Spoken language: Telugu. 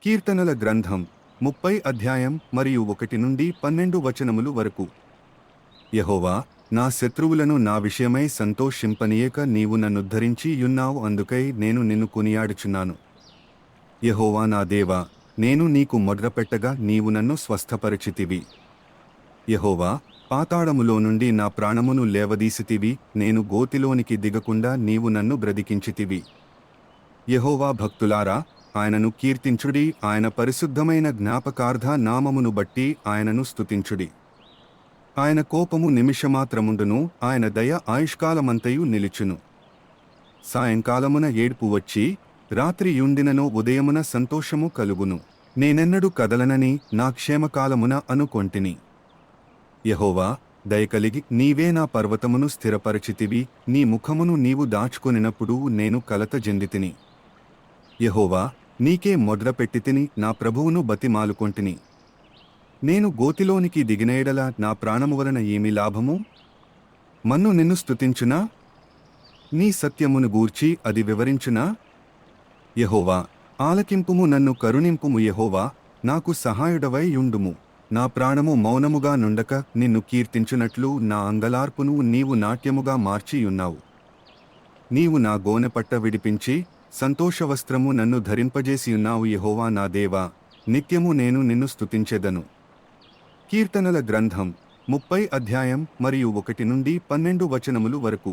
కీర్తనల గ్రంథం 30 అధ్యాయం మరియు 1 నుండి 12 వచనములు వరకు. యెహోవా, నా శత్రువులను నా విషయమై సంతోషింపనీయక నీవు నన్నుద్ధరించి యున్నావు, అందుకై నేను నిన్ను కొనియాడుచున్నాను. యెహోవా నా దేవా, నేను నీకు మొర్రపెట్టగా నీవు నన్ను స్వస్థపరచితివి. యెహోవా, పాతాళములో నుండి నా ప్రాణమును లేవదీసితివి, నేను గోతిలోనికి దిగకుండా నీవు నన్ను బ్రతికించితివి. యెహోవా భక్తులారా, ఆయనను కీర్తించుడి, ఆయన పరిశుద్ధమైన జ్ఞాపకార్థ నామమును బట్టి ఆయనను స్తుతించుడి. ఆయన కోపము నిమిషమాత్రముండును, ఆయన దయ ఆయుష్కాలమంతయు నిలుచును. సాయంకాలమున ఏడ్పు వచ్చి, రాత్రి యుండినను ఉదయమున సంతోషము కలుగును. నేనెన్నడూ కదలనని నా క్షేమకాలమున అనుకొంటిని. యెహోవా, దయకలిగి నీవే నా పర్వతమును స్థిరపరచితివి, నీ ముఖమును నీవు దాచుకొనినప్పుడు నేను కలత చెందితిని. యెహోవా, నీకే మొర్రపెట్టితిని, నా ప్రభువును బతిమాలుకొంటిని. నేను గోతిలోనికి దిగిన యెడల నా ప్రాణము వలన ఏమి లాభము? మన్ను నిన్ను స్తుతించునా? నీ సత్యమును గూర్చి అది వివరించునా? యెహోవా, ఆలకింపుము, నన్ను కరుణింపుము. యెహోవా, నాకు సహాయుడవై యుండుము. నా ప్రాణము మౌనముగా నుండక నిన్ను కీర్తించునట్లు నా అంగలార్పును నీవు నాట్యముగా మార్చియున్నావు. నీవు నా గోనెపట్ట విడిపించి సంతోషవస్త్రము నన్ను ధరింపజేసియున్నావు. యెహోవా నా దేవా, నిత్యము నేను నిన్ను స్తుతించెదను. కీర్తనల గ్రంథం 30 అధ్యాయం మరియు 1 నుండి 12 వచనములు వరకు.